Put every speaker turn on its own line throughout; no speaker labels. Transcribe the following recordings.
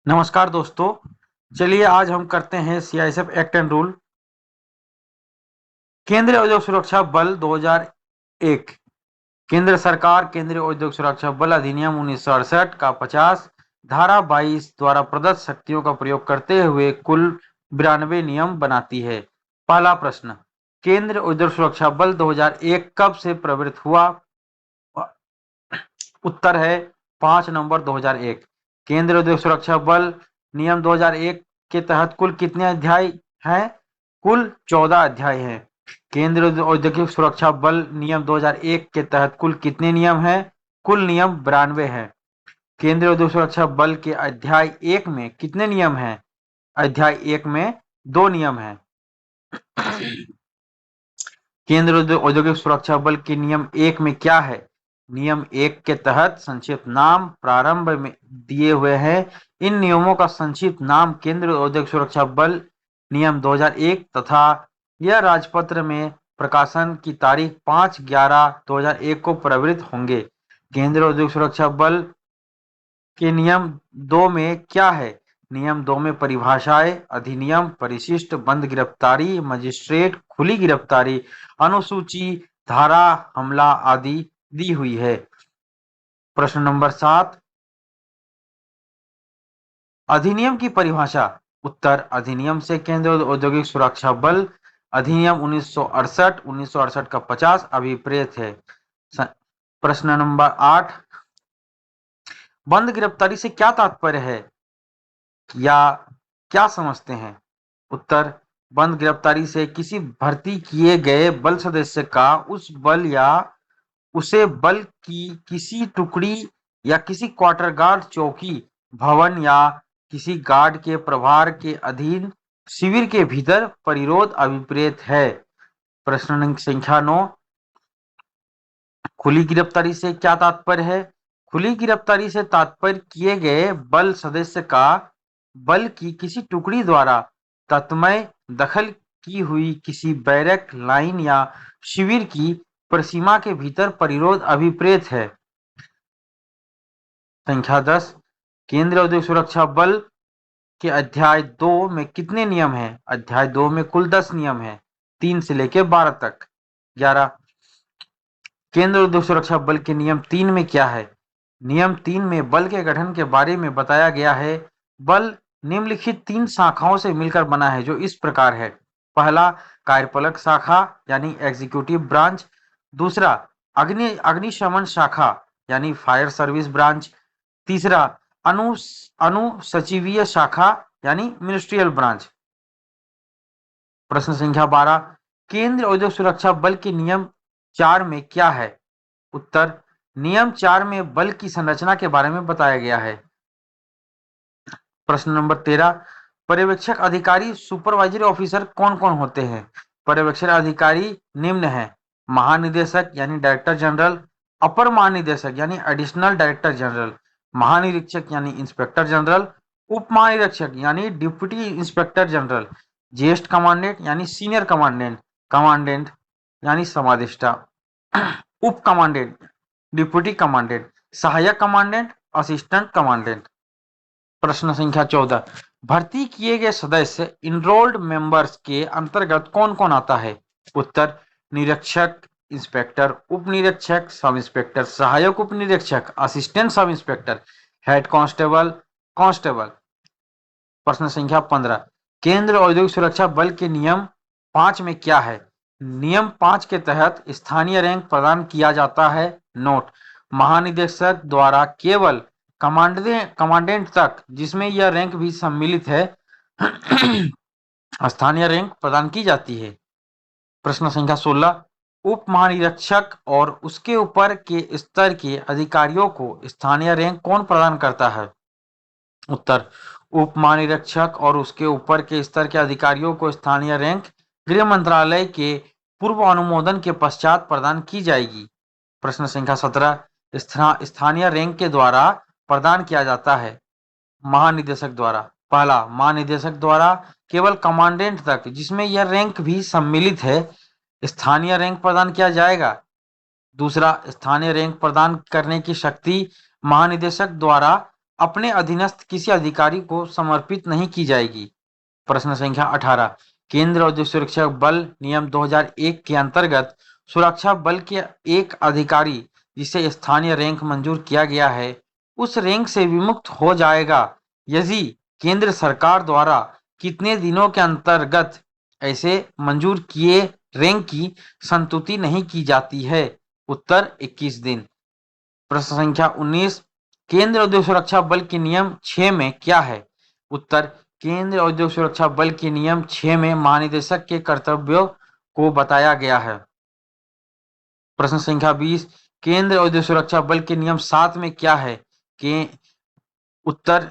नमस्कार दोस्तों। चलिए आज हम करते हैं सीआईएसएफ एक्ट एंड रूल। केंद्रीय औद्योगिक सुरक्षा बल 2001। केंद्र सरकार केंद्रीय औद्योगिक सुरक्षा बल अधिनियम 1968 का 50 धारा 22 द्वारा प्रदत्त शक्तियों का प्रयोग करते हुए कुल 92 नियम बनाती है। पहला प्रश्न, केंद्रीय औद्योगिक सुरक्षा बल 2001 कब से प्रवृत्त हुआ? उत्तर है 5 नवंबर 2001। केंद्रीय औद्योगिक सुरक्षा बल नियम 2001 के तहत कुल कितने अध्याय हैं? कुल 14 अध्याय हैं। केंद्रीय औद्योगिक सुरक्षा बल नियम 2001 के तहत कुल कितने नियम हैं? कुल नियम 92 हैं। केंद्रीय औद्योगिक सुरक्षा बल के अध्याय 1 में कितने नियम हैं? अध्याय 1 में 2 नियम हैं। केंद्रीय औद्योगिक सुरक्षा बल के नियम 1 में क्या है? नियम 1 के तहत संक्षिप्त नाम प्रारंभ में दिए हुए हैं। इन नियमों का संक्षिप्त नाम केंद्रीय औद्योगिक सुरक्षा बल नियम 2001 तथा यह राजपत्र में प्रकाशन की तारीख 5/11/2001 को प्रवृत्त होंगे। केंद्रीय औद्योगिक सुरक्षा बल के नियम 2 में क्या है? नियम 2 में परिभाषाएं, अधिनियम, परिशिष्ट, बंद गिरफ्तारी, मजिस्ट्रेट, खुली गिरफ्तारी, अनुसूची, धारा, हमला आदि दी हुई है। प्रश्न नंबर 7, अधिनियम की परिभाषा। उत्तर, अधिनियम से केंद्रीय औद्योगिक सुरक्षा बल अधिनियम 1968 का 50 अभिप्रेत है। प्रश्न नंबर 8, बंद गिरफ्तारी से क्या तात्पर्य है या क्या समझते हैं? उत्तर, बंद गिरफ्तारी से किसी भर्ती किए गए बल सदस्य का उस बल या उसे बल की किसी टुकड़ी या किसी क्वार्टर गार्ड चौकी भवन या किसी गार्ड के प्रभार के अधीन शिविर के भीतर परिरोध अभिप्रेत है। प्रश्न संख्या 9, खुली गिरफ्तारी से क्या तात्पर्य है? खुली गिरफ्तारी से तात्पर्य किए गए बल सदस्य का बल की किसी टुकड़ी द्वारा तत्मय दखल की हुई किसी बैरक, लाइन या शिविर की परिसीमा के भीतर परिरोध अभिप्रेत है। संख्या 10, केंद्रीय औद्योगिक सुरक्षा बल के अध्याय 2 में कितने नियम हैं? अध्याय 2 में कुल 10 नियम हैं, 3 से लेकर 12 तक। 11, केंद्रीय औद्योगिक सुरक्षा बल के नियम 3 में क्या है? नियम 3 में बल के गठन के बारे में बताया गया है। बल निम्नलिखित 3 शाखाओं से मिलकर बना है जो इस प्रकार है। पहला, कार्यपालक शाखा यानी एग्जीक्यूटिव ब्रांच। दूसरा, अग्निशमन शाखा यानी फायर सर्विस ब्रांच। तीसरा, अनुसचिवीय शाखा यानी मिनिस्ट्रियल ब्रांच। प्रश्न संख्या 12, केंद्रीय औद्योगिक सुरक्षा बल के नियम 4 में क्या है? उत्तर, नियम 4 में बल की संरचना के बारे में बताया गया है। प्रश्न नंबर 13, पर्यवेक्षक अधिकारी सुपरवाइजरी ऑफिसर कौन कौन होते हैं? पर्यवेक्षक अधिकारी निम्न है: महानिदेशक यानी डायरेक्टर जनरल, अपर महानिदेशक यानी एडिशनल डायरेक्टर जनरल, महानिरीक्षक यानी इंस्पेक्टर जनरल, उप महानिरीक्षक यानी डिप्टी इंस्पेक्टर जनरल, ज्येष्ठ कमांडेंट यानी सीनियर कमांडेंट, कमांडेंट यानी समादेष्टा, उप कमांडेंट, डिप्टी कमांडेंट, सहायक कमांडेंट, असिस्टेंट कमांडेंट। प्रश्न संख्या 14, भर्ती किए गए सदस्य इनरोल्ड मेंबर्स के अंतर्गत कौन कौन आता है? उत्तर, निरीक्षक, इंस्पेक्टर, उप निरीक्षक, सब इंस्पेक्टर, सहायक उप निरीक्षक, assistant sub inspector, head constable, constable. प्रश्न संख्या 15, केंद्रीय औद्योगिक सुरक्षा बल के नियम 5 में क्या है? नियम 5 के तहत स्थानीय रैंक प्रदान किया जाता है। नोट, महानिदेशक द्वारा केवल कमांडेंट तक, जिसमें यह रैंक भी सम्मिलित है, स्थानीय रैंक प्रदान की जाती है। प्रश्न संख्या 16, उप महानिरीक्षक और उसके ऊपर के स्तर के अधिकारियों को स्थानीय रैंक कौन प्रदान करता है? उत्तर, उप महानिरीक्षक और उसके ऊपर के स्तर के अधिकारियों को स्थानीय रैंक गृह मंत्रालय के पूर्व अनुमोदन के पश्चात प्रदान की जाएगी। प्रश्न संख्या 17, स्थानीय रैंक के द्वारा प्रदान किया जाता है। महानिदेशक द्वारा। पहला, महानिदेशक द्वारा केवल कमांडेंट तक, जिसमें यह रैंक भी सम्मिलित है, स्थानीय रैंक प्रदान किया जाएगा। दूसरा, स्थानीय रैंक प्रदान करने की शक्ति महानिदेशक द्वारा अपने अधीनस्थ किसी अधिकारी को समर्पित नहीं की जाएगी। प्रश्न संख्या 18, केंद्र औद्योगिक सुरक्षा बल नियम 2001 के अंतर्गत सुरक्षा बल के एक अधिकारी जिसे स्थानीय रैंक मंजूर किया गया है उस रैंक से विमुक्त हो जाएगा यदि केंद्र सरकार द्वारा कितने दिनों के अंतर्गत ऐसे मंजूर किए रैंक की संतुति नहीं की जाती है। उत्तर 21 दिन। प्रश्न संख्या 19, केंद्र औद्योगिक सुरक्षा बल के नियम 6 में क्या है? उत्तर, केंद्र औद्योगिक सुरक्षा बल के नियम 6 में महानिदेशक के कर्तव्यों को बताया गया है। प्रश्न संख्या 20, केंद्र औद्योगिक सुरक्षा बल के नियम 7 में क्या है? के उत्तर,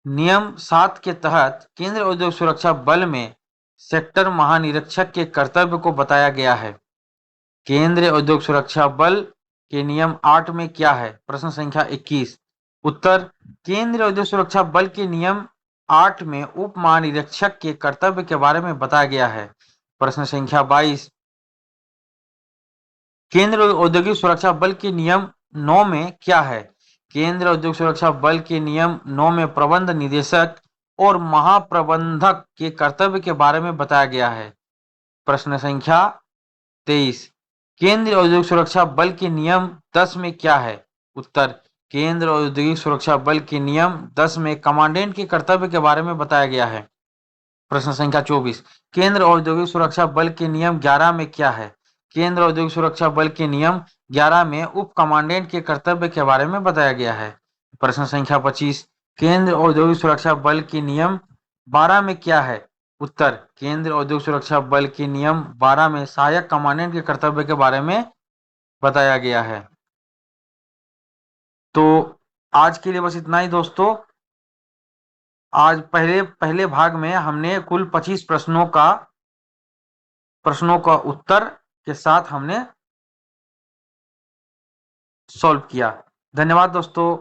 नियम 7 के तहत केंद्र औद्योगिक सुरक्षा बल में सेक्टर महानिरीक्षक के कर्तव्य को बताया गया है। केंद्रीय औद्योगिक सुरक्षा बल के नियम 8 में क्या है? प्रश्न संख्या 21, उत्तर, केंद्रीय औद्योगिक सुरक्षा बल के नियम 8 में उप महानिरीक्षक के कर्तव्य के बारे में बताया गया है। प्रश्न संख्या 22, केंद्र औद्योगिक सुरक्षा बल के नियम 9 में क्या है? केंद्र औद्योगिक सुरक्षा बल के नियम 9 में प्रबंध निदेशक और महाप्रबंधक के कर्तव्य के बारे में बताया गया है। प्रश्न संख्या 23, केंद्रीय औद्योगिक सुरक्षा बल के नियम 10 में क्या है? उत्तर, केंद्र औद्योगिक सुरक्षा बल के नियम 10 में कमांडेंट के कर्तव्य के बारे में बताया गया है। प्रश्न संख्या 24, केंद्र औद्योगिक सुरक्षा बल के नियम 11 में क्या है? केंद्र औद्योगिक सुरक्षा बल के नियम 11 में उप कमांडेंट के कर्तव्य के बारे में बताया गया है। प्रश्न संख्या 25, केंद्र औद्योगिक सुरक्षा बल के नियम 12 में क्या है? उत्तर, केंद्र औद्योगिक सुरक्षा बल के नियम 12 में सहायक कमांडेंट के कर्तव्य के बारे में बताया गया है। तो आज के लिए बस इतना ही दोस्तों। आज पहले पहले भाग में हमने कुल 25 प्रश्नों का उत्तर के साथ हमने सॉल्व किया। धन्यवाद दोस्तों।